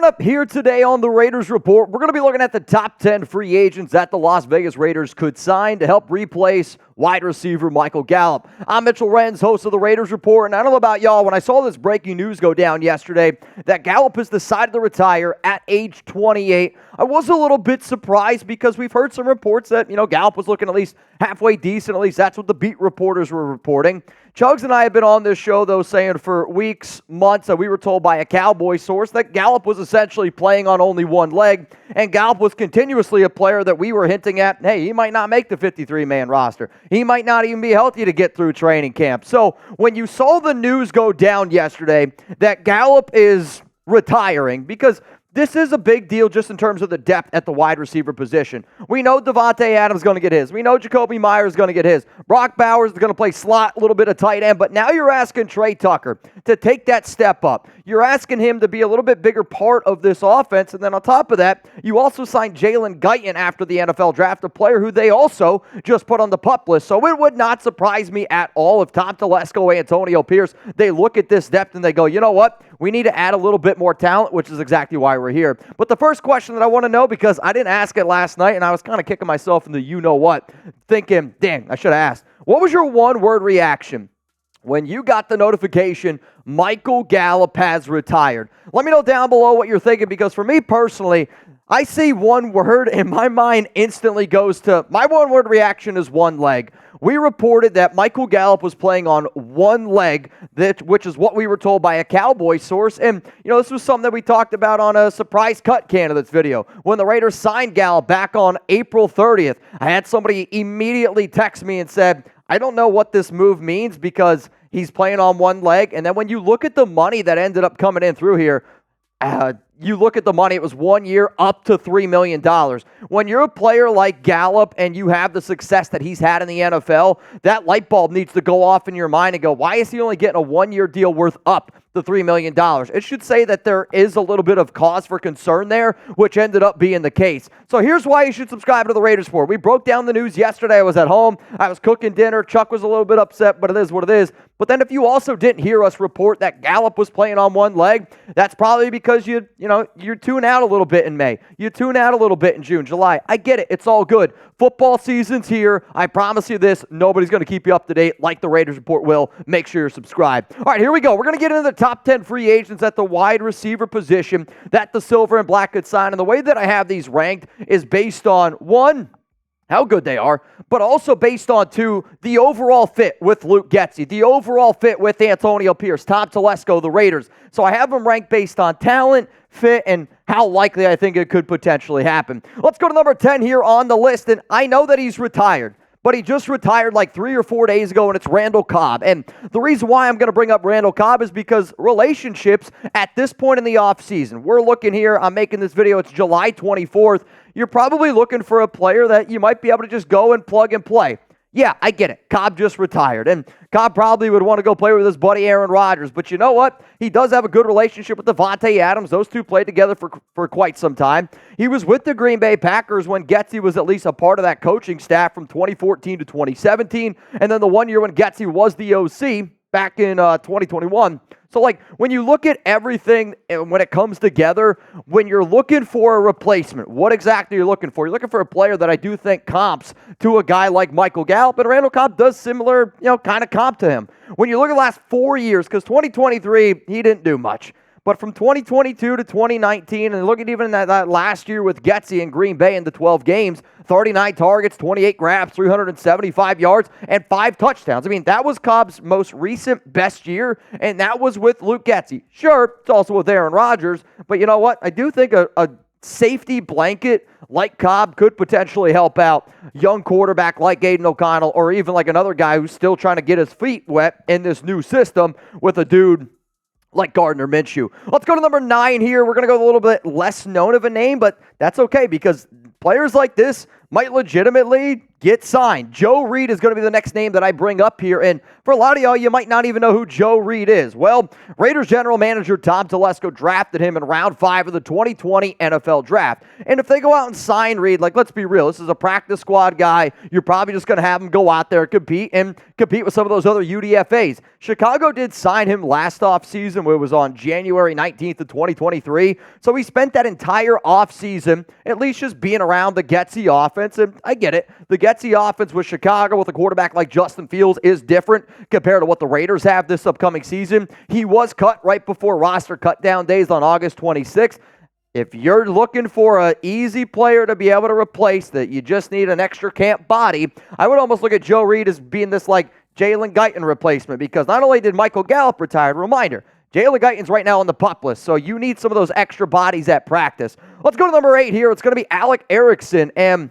Coming up here today on the Raiders Report, we're going to be looking at the top 10 free agents that the Las Vegas Raiders could sign to help replace wide receiver Michael Gallup. I'm Mitchell Renz, host of the Raiders Report, and I don't know about y'all, when I saw this breaking news go down yesterday that Gallup has decided to retire at age 28, I was a little bit surprised because we've heard some reports that, Gallup was looking at least halfway decent. At least that's what the beat reporters were reporting. Chuggs and I have been on this show, though, saying for weeks, months, that we were told by a Cowboy source that Gallup was essentially playing on only one leg, and Gallup was continuously a player that we were hinting at, hey, he might not make the 53-man roster. He might not even be healthy to get through training camp. So when you saw the news go down yesterday that Gallup is retiring, because this is a big deal just in terms of the depth at the wide receiver position. We know Devontae Adams is going to get his. We know Jacoby Myers is going to get his. Brock Bowers is going to play slot, a little bit of tight end. But now you're asking Trey Tucker to take that step up. You're asking him to be a little bit bigger part of this offense. And then on top of that, you also signed Jalen Guyton after the NFL draft, a player who they also just put on the PUP list. So it would not surprise me at all if Tom Telesco, Antonio Pierce, they look at this depth and they go, you know what? We need to add a little bit more talent, which is exactly why we're here. But the first question that I want to know, because I didn't ask it last night, and I was kind of kicking myself in the you-know-what, thinking, dang, I should have asked. What was your one-word reaction when you got the notification Michael Gallup has retired? Let me know down below what you're thinking, because for me personally, I see one word and my mind instantly goes to, my one-word reaction is one leg. We reported that Michael Gallup was playing on one leg, which is what we were told by a Cowboy source. And, this was something that we talked about on a surprise cut candidates video. When the Raiders signed Gallup back on April 30th, I had somebody immediately text me and said, I don't know what this move means because he's playing on one leg. And then when you look at the money that ended up coming in through here, you look at the money, it was 1 year up to $3 million. When you're a player like Gallup and you have the success that he's had in the NFL, that light bulb needs to go off in your mind and go, why is he only getting a 1 year deal worth up to $3 million? It should say that there is a little bit of cause for concern there, which ended up being the case. So here's why you should subscribe to the Raiders Report. We broke down the news yesterday. I was at home. I was cooking dinner. Chuck was a little bit upset, but it is what it is. But then if you also didn't hear us report that Gallup was playing on one leg, that's probably because you tune out a little bit in May. You tune out a little bit in June, July. I get it. It's all good. Football season's here. I promise you this. Nobody's going to keep you up to date like the Raiders Report will. Make sure you're subscribed. All right, here we go. We're going to get into the top 10 free agents at the wide receiver position that the Silver and Black could sign. And the way that I have these ranked is based on, one, how good they are, but also based on, two, the overall fit with Luke Getsy, the overall fit with Antonio Pierce, Tom Telesco, the Raiders. So I have them ranked based on talent, fit, and how likely I think it could potentially happen. Let's go to number 10 here on the list, and I know that he's retired, but he just retired like 3 or 4 days ago, and it's Randall Cobb. And the reason why I'm going to bring up Randall Cobb is because relationships at this point in the offseason, we're looking here, I'm making this video, it's July 24th, you're probably looking for a player that you might be able to just go and plug and play. Yeah, I get it. Cobb just retired, and Cobb probably would want to go play with his buddy Aaron Rodgers, but you know what? He does have a good relationship with Devontae Adams. Those two played together for quite some time. He was with the Green Bay Packers when Getsy was at least a part of that coaching staff from 2014 to 2017, and then the 1 year when Getsy was the OC back in 2021. So, when you look at everything and when it comes together, when you're looking for a replacement, what exactly are you looking for? You're looking for a player that I do think comps to a guy like Michael Gallup, and Randall Cobb does similar, kind of comp to him. When you look at the last 4 years, because 2023, he didn't do much. But from 2022 to 2019, and look at even that last year with Getsy in Green Bay in the 12 games, 39 targets, 28 grabs, 375 yards, and 5 touchdowns. I mean, that was Cobb's most recent best year, and that was with Luke Getsy. Sure, it's also with Aaron Rodgers, but you know what? I do think a safety blanket like Cobb could potentially help out young quarterback like Aiden O'Connell, or even like another guy who's still trying to get his feet wet in this new system with a dude like Gardner Minshew. Let's go to number 9 here. We're going to go with a little bit less known of a name, but that's okay because players like this might legitimately get signed. Joe Reed is going to be the next name that I bring up here. And for a lot of y'all, you might not even know who Joe Reed is. Well, Raiders general manager Tom Telesco drafted him in round 5 of the 2020 NFL draft. And if they go out and sign Reed, like, let's be real, this is a practice squad guy. You're probably just going to have him go out there and compete with some of those other UDFAs. Chicago did sign him last offseason, where it was on January 19th of 2023. So he spent that entire offseason at least just being around the Getsy offense. And I get it. The Getsy offense with Chicago with a quarterback like Justin Fields is different compared to what the Raiders have this upcoming season. He was cut right before roster cutdown days on August 26th. If you're looking for an easy player to be able to replace that, you just need an extra camp body, I would almost look at Joe Reed as being this like Jalen Guyton replacement, because not only did Michael Gallup retire, reminder, Jalen Guyton's right now on the PUP list, so you need some of those extra bodies at practice. Let's go to number 8 here. It's going to be Alec Erickson, and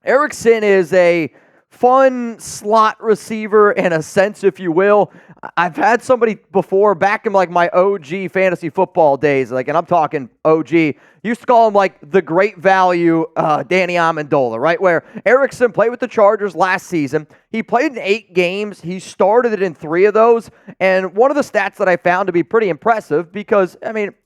Erickson is a fun slot receiver in a sense, if you will. I've had somebody before, back in like my OG fantasy football days, and I'm talking OG, used to call him like the great value Danny Amendola, right? Where Erickson played with the Chargers last season. He played in 8 games. He started it in 3 of those. And one of the stats that I found to be pretty impressive, because,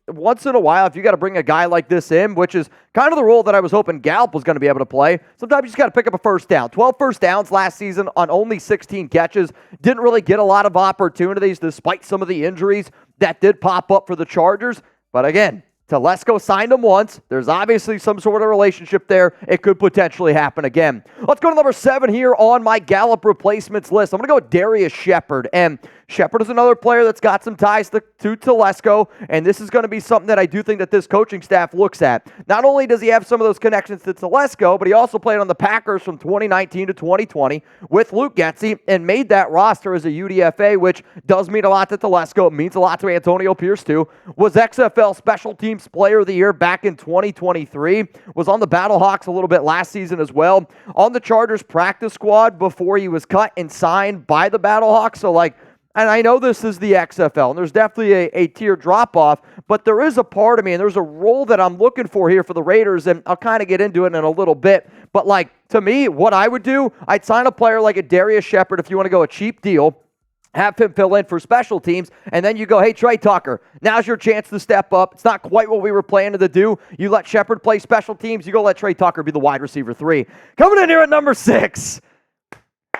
once in a while, if you got to bring a guy like this in, which is kind of the role that I was hoping Gallup was going to be able to play, sometimes you just got to pick up a first down. 12 first downs last season on only 16 catches. Didn't really get a lot of opportunities despite some of the injuries that did pop up for the Chargers. But again, Telesco signed him once. There's obviously some sort of relationship there. It could potentially happen again. Let's go to number 7 here on my Gallup replacements list. I'm going to go with Darius Shepard. And Shepard is another player that's got some ties to Telesco, and this is going to be something that I do think that this coaching staff looks at. Not only does he have some of those connections to Telesco, but he also played on the Packers from 2019 to 2020 with Luke Getsy and made that roster as a UDFA, which does mean a lot to Telesco. It means a lot to Antonio Pierce, too. Was XFL Special Teams Player of the Year back in 2023. Was on the Battlehawks a little bit last season as well. On the Chargers practice squad before he was cut and signed by the Battlehawks. So, and I know this is the XFL, and there's definitely a tier drop-off, but there is a part of me, and there's a role that I'm looking for here for the Raiders, and I'll kind of get into it in a little bit. But, to me, what I would do, I'd sign a player like a Darius Shepard if you want to go a cheap deal, have him fill in for special teams, and then you go, hey, Trey Tucker, now's your chance to step up. It's not quite what we were planning to do. You let Shepard play special teams. You go let Trey Tucker be the wide receiver 3. Coming in here at number 6.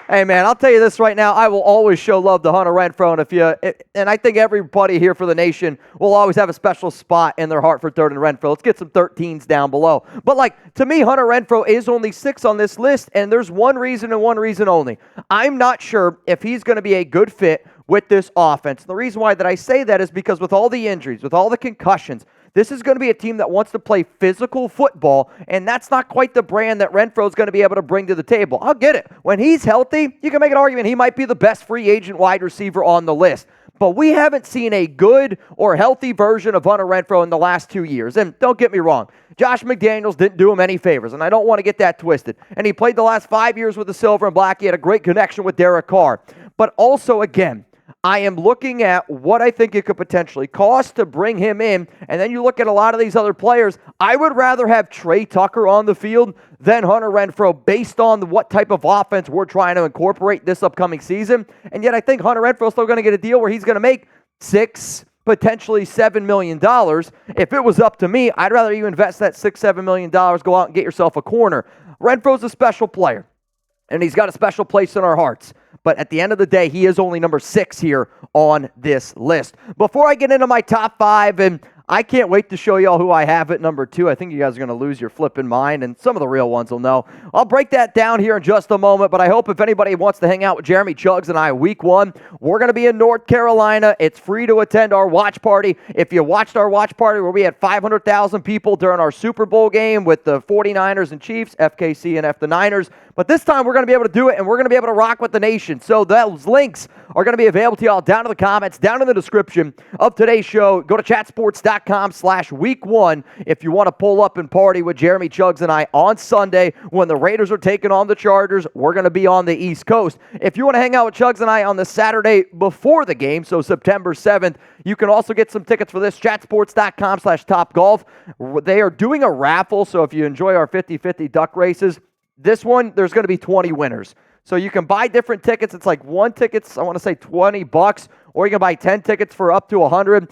Hey, man, I'll tell you this right now. I will always show love to Hunter Renfrow, and I think everybody here for the nation will always have a special spot in their heart for 3rd and Renfrow. Let's get some 13s down below. But, to me, Hunter Renfrow is only 6 on this list, and there's one reason and one reason only. I'm not sure if he's going to be a good fit with this offense. And the reason why that I say that is because with all the injuries, with all the concussions, this is going to be a team that wants to play physical football, and that's not quite the brand that Renfrow is going to be able to bring to the table. I'll get it. When he's healthy, you can make an argument he might be the best free agent wide receiver on the list. But we haven't seen a good or healthy version of Hunter Renfrow in the last 2 years. And don't get me wrong, Josh McDaniels didn't do him any favors, and I don't want to get that twisted. And he played the last 5 years with the Silver and Black. He had a great connection with Derek Carr. But also, again, I am looking at what I think it could potentially cost to bring him in, and then you look at a lot of these other players. I would rather have Trey Tucker on the field than Hunter Renfrow based on what type of offense we're trying to incorporate this upcoming season. And yet I think Hunter Renfrow is still going to get a deal where he's going to make $6, potentially $7 million. If it was up to me, I'd rather you invest that $6-7 million, go out and get yourself a corner. Renfrow's a special player, and he's got a special place in our hearts. But at the end of the day, he is only number 6 here on this list. Before I get into my top 5, and I can't wait to show y'all who I have at number 2. I think you guys are going to lose your flipping mind, and some of the real ones will know. I'll break that down here in just a moment, but I hope if anybody wants to hang out with Jeremy Chuggs and I week 1, we're going to be in North Carolina. It's free to attend our watch party. If you watched our watch party where we had 500,000 people during our Super Bowl game with the 49ers and Chiefs, FKC and F the Niners, but this time we're going to be able to do it, and we're going to be able to rock with the nation. So those links are going to be available to y'all down in the comments, down in the description of today's show. Go to chatsports.com/week1 if you want to pull up and party with Jeremy Chuggs and I on Sunday when the Raiders are taking on the Chargers. We're going to be on the East Coast. If you want to hang out with Chuggs and I on the Saturday before the game, so September 7th, you can also get some tickets for this, chatsports.com/topgolf. They are doing a raffle, so if you enjoy our 50-50 duck races, This one, there's going to be 20 winners. So you can buy different tickets. It's like one ticket's, I want to say $20, or you can buy 10 tickets for up to $100.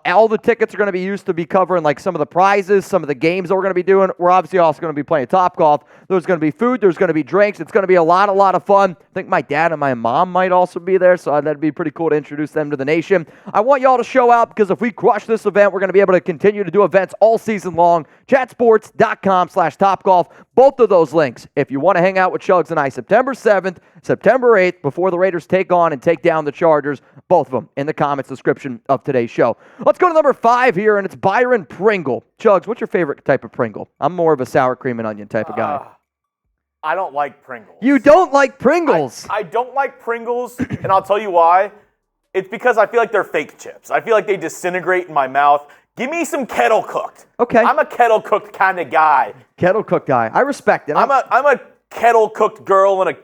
All the tickets are going to be used to be covering like some of the prizes, some of the games that we're going to be doing. We're obviously also going to be playing Topgolf. There's going to be food. There's going to be drinks. It's going to be a lot of fun. I think my dad and my mom might also be there, so that'd be pretty cool to introduce them to the nation. I want y'all to show out because if we crush this event, we're going to be able to continue to do events all season long. Chatsports.com/Topgolf. Both of those links, if you want to hang out with Chuggs and I, September 7th, September 8th, before the Raiders take on and take down the Chargers, both of them in the comments description of today's show. Let's go to number 5 here, and it's Byron Pringle. Chuggs, what's your favorite type of Pringle? I'm more of a sour cream and onion type of guy. I don't like Pringles. You don't like Pringles? I don't like Pringles, and I'll tell you why. It's because I feel like they're fake chips. I feel like they disintegrate in my mouth. Give me some kettle cooked. Okay. I'm a kettle cooked kind of guy. Kettle cooked guy. I respect it. I'm a kettle cooked girl in a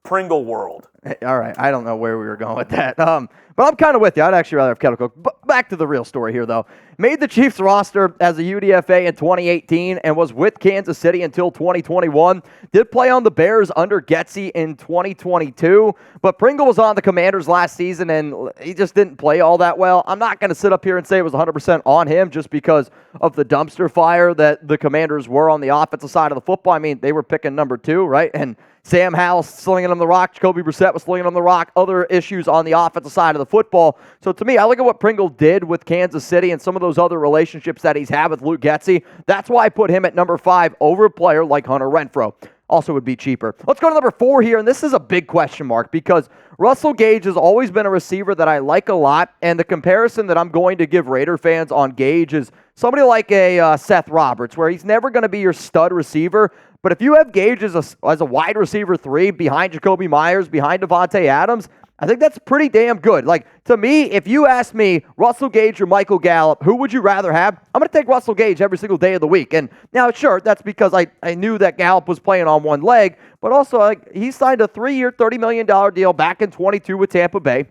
Pringle world. All right. I don't know where we were going with that. But I'm kind of with you. I'd actually rather have kettle cooked. But back to the real story here, though. Made the Chiefs roster as a UDFA in 2018 and was with Kansas City until 2021. Did play on the Bears under Getsy in 2022. But Pringle was on the Commanders last season, and he just didn't play all that well. I'm not going to sit up here and say it was 100% on him just because of the dumpster fire that the Commanders were on the offensive side of the football. I mean, they were picking number 2, right? And Sam Howell slinging him the rock. Jacoby Brissett was slinging him the rock. Other issues on the offensive side of the football. So to me, I look at what Pringle did with Kansas City and some of those other relationships that he's had with Luke Getsy. That's why I put him at number 5 over a player like Hunter Renfrow. Also would be cheaper. Let's go to number 4 here, and this is a big question mark because Russell Gage has always been a receiver that I like a lot, and the comparison that I'm going to give Raider fans on Gage is somebody like a Seth Roberts, where he's never going to be your stud receiver. But if you have Gage as a wide receiver 3 behind Jacoby Myers, behind Devontae Adams, I think that's pretty damn good. Like, to me, if you ask me, Russell Gage or Michael Gallup, who would you rather have? I'm going to take Russell Gage every single day of the week. And now, sure, that's because I knew that Gallup was playing on one leg, but also he signed a 3-year, $30 million deal back in 22 with Tampa Bay,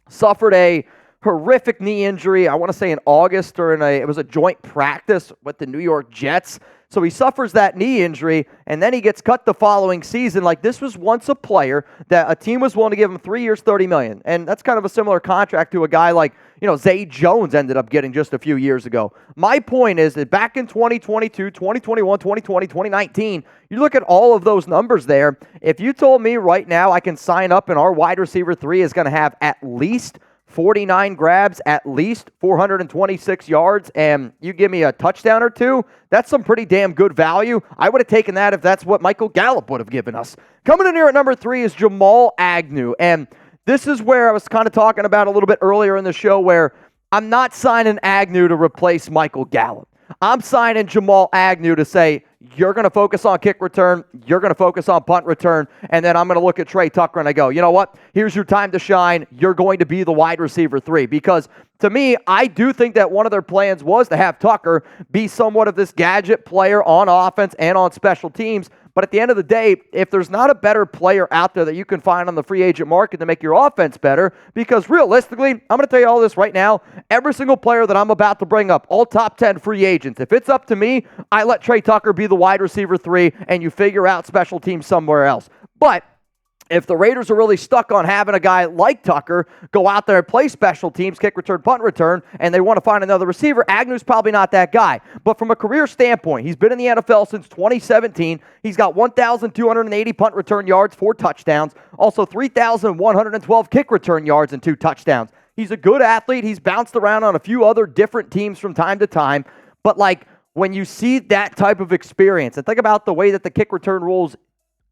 suffered a horrific knee injury, I want to say in August, or it was a joint practice with the New York Jets. So he suffers that knee injury, and then he gets cut the following season. Like, this was once a player that a team was willing to give him 3 years, $30 million. And that's kind of a similar contract to a guy like, Zay Jones ended up getting just a few years ago. My point is that back in 2022, 2021, 2020, 2019, you look at all of those numbers there. If you told me right now I can sign up and our wide receiver 3 is going to have at least 49 grabs, at least 426 yards, and you give me a touchdown or 2, that's some pretty damn good value. I would have taken that if that's what Michael Gallup would have given us. Coming in here at number 3 is Jamal Agnew, and this is where I was kind of talking about a little bit earlier in the show where I'm not signing Agnew to replace Michael Gallup. I'm signing Jamal Agnew to say, you're going to focus on kick return, you're going to focus on punt return, and then I'm going to look at Trey Tucker and I go, you know what? Here's your time to shine. You're going to be the wide receiver 3. Because to me, I do think that one of their plans was to have Tucker be somewhat of this gadget player on offense and on special teams. But at the end of the day, if there's not a better player out there that you can find on the free agent market to make your offense better, because realistically, I'm going to tell you all this right now, every single player that I'm about to bring up, all top 10 free agents, if it's up to me, I let Trey Tucker be the wide receiver 3 and you figure out special teams somewhere else. But if the Raiders are really stuck on having a guy like Tucker go out there and play special teams, kick return, punt return, and they want to find another receiver, Agnew's probably not that guy. But from a career standpoint, he's been in the NFL since 2017. He's got 1,280 punt return yards, 4 touchdowns, also 3,112 kick return yards and 2 touchdowns. He's a good athlete. He's bounced around on a few other different teams from time to time. But when you see that type of experience, and think about the way that the kick return rules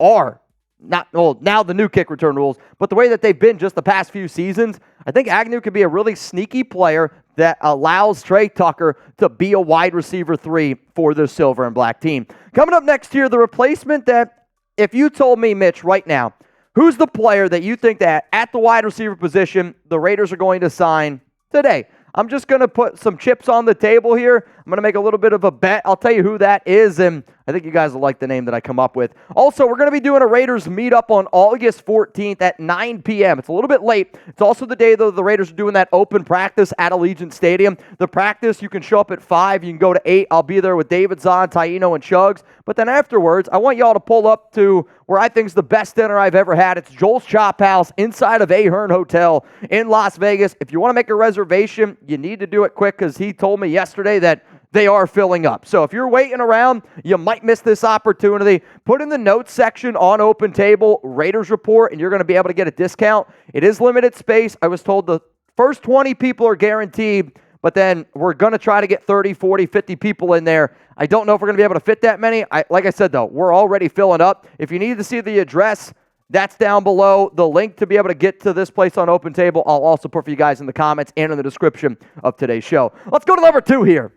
are, now the new kick return rules, but the way that they've been just the past few seasons, I think Agnew could be a really sneaky player that allows Trey Tucker to be a wide receiver 3 for the silver and black team. Coming up next here, the replacement that, if you told me, Mitch, right now, who's the player that you think that at the wide receiver position the Raiders are going to sign today? I'm just going to put some chips on the table here. I'm going to make a little bit of a bet. I'll tell you who that is, and I think you guys will like the name that I come up with. Also, we're going to be doing a Raiders meetup on August 14th at 9 p.m. It's a little bit late. It's also the day, though, the Raiders are doing that open practice at Allegiant Stadium. The practice, you can show up at 5. You can go to 8. I'll be there with David Zahn, Taino, and Chuggs. But then afterwards, I want y'all to pull up to where I think is the best dinner I've ever had. It's Joel's Chop House inside of Ahern Hotel in Las Vegas. If you want to make a reservation, you need to do it quick because he told me yesterday that they are filling up. So if you're waiting around, you might miss this opportunity. Put in the notes section on Open Table, Raiders Report, and you're going to be able to get a discount. It is limited space. I was told the first 20 people are guaranteed, but then we're going to try to get 30, 40, 50 people in there. I don't know if we're going to be able to fit that many. Like I said, though, we're already filling up. If you need to see the address, that's down below. The link to be able to get to this place on Open Table, I'll also put for you guys in the comments and in the description of today's show. Let's go to number 2 here.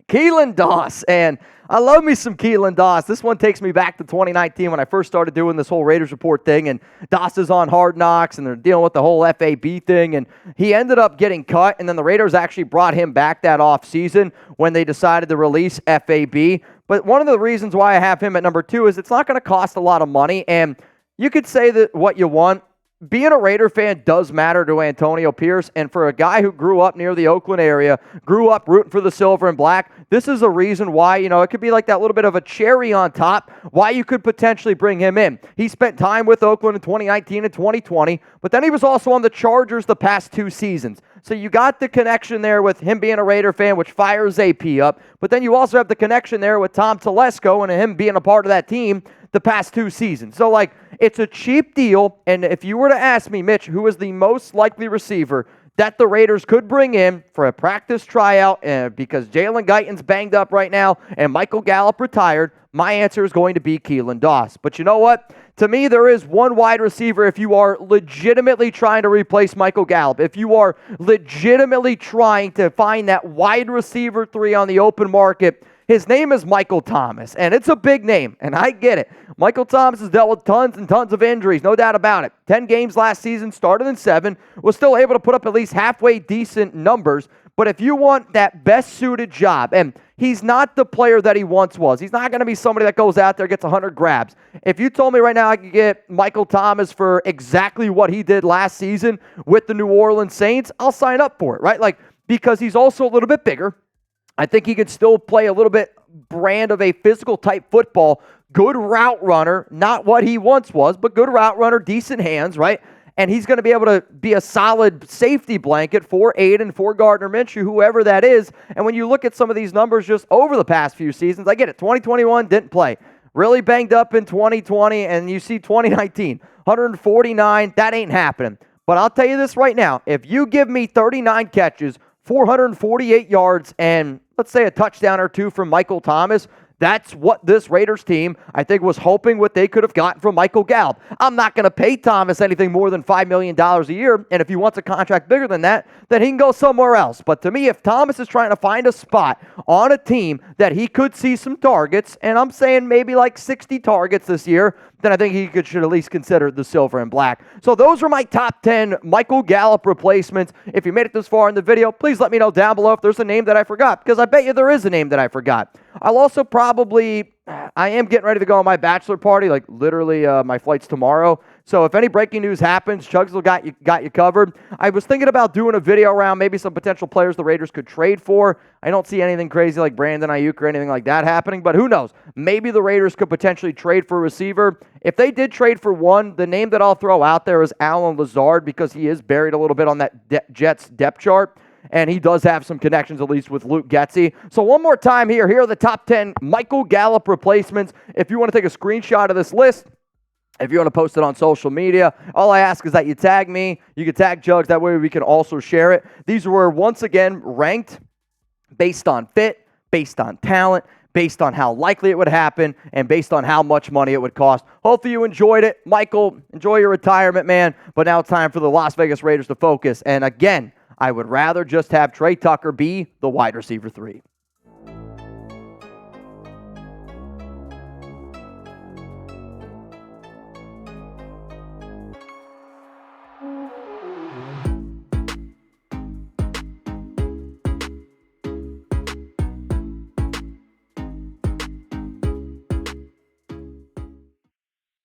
Keelan Doss, and I love me some Keelan Doss. This one takes me back to 2019 when I first started doing this whole Raiders Report thing, and Doss is on Hard Knocks, and they're dealing with the whole FAB thing, and he ended up getting cut, and then the Raiders actually brought him back that offseason when they decided to release FAB. But one of the reasons why I have him at number 2 is it's not going to cost a lot of money, and you could say that what you want. Being a Raider fan does matter to Antonio Pierce, and for a guy who grew up near the Oakland area, grew up rooting for the silver and black, this is a reason why, it could be like that little bit of a cherry on top, why you could potentially bring him in. He spent time with Oakland in 2019 and 2020, but then he was also on the Chargers the past 2 seasons. So you got the connection there with him being a Raider fan, which fires AP up, but then you also have the connection there with Tom Telesco and him being a part of that team the past 2 seasons. So, it's a cheap deal, and if you were to ask me, Mitch, who is the most likely receiver that the Raiders could bring in for a practice tryout because Jalen Guyton's banged up right now and Michael Gallup retired, my answer is going to be Keelan Doss. But you know what? To me, there is one wide receiver if you are legitimately trying to replace Michael Gallup. If you are legitimately trying to find that wide receiver 3 on the open market, his name is Michael Thomas, and it's a big name, and I get it. Michael Thomas has dealt with tons and tons of injuries, no doubt about it. 10 games last season, started in 7, was still able to put up at least halfway decent numbers. But if you want that best-suited job, and he's not the player that he once was. He's not going to be somebody that goes out there, gets 100 grabs. If you told me right now I could get Michael Thomas for exactly what he did last season with the New Orleans Saints, I'll sign up for it, right? Because he's also a little bit bigger. I think he could still play a little bit brand of a physical type football. Good route runner, not what he once was, but good route runner, decent hands, right? And he's going to be able to be a solid safety blanket for Aiden, for Gardner Minshew, whoever that is. And when you look at some of these numbers just over the past few seasons, I get it. 2021 didn't play. Really banged up in 2020, and you see 2019, 149. That ain't happening. But I'll tell you this right now. If you give me 39 catches, 448 yards, and let's say a touchdown or 2 from Michael Thomas, that's what this Raiders team, I think, was hoping what they could have gotten from Michael Gallup. I'm not going to pay Thomas anything more than $5 million a year, and if he wants a contract bigger than that, then he can go somewhere else. But to me, if Thomas is trying to find a spot on a team that he could see some targets, and I'm saying maybe 60 targets this year, then I think he should at least consider the silver and black. So those are my top 10 Michael Gallup replacements. If you made it this far in the video, please let me know down below if there's a name that I forgot, because I bet you there is a name that I forgot. I'll also I am getting ready to go on my bachelor party, literally my flight's tomorrow. So if any breaking news happens, Chuggs will got you covered. I was thinking about doing a video around maybe some potential players the Raiders could trade for. I don't see anything crazy like Brandon Ayuk or anything like that happening, but who knows? Maybe the Raiders could potentially trade for a receiver. If they did trade for one, the name that I'll throw out there is Allen Lazard, because he is buried a little bit on that Jets depth chart. And he does have some connections, at least with Luke Getsy. So one more time here are the top 10 Michael Gallup replacements. If you want to take a screenshot of this list, if you want to post it on social media, all I ask is that you tag me. You can tag Chuggs. That way we can also share it. These were, once again, ranked based on fit, based on talent, based on how likely it would happen, and based on how much money it would cost. Hopefully you enjoyed it. Michael, enjoy your retirement, man. But now it's time for the Las Vegas Raiders to focus. And again, I would rather just have Trey Tucker be the wide receiver 3.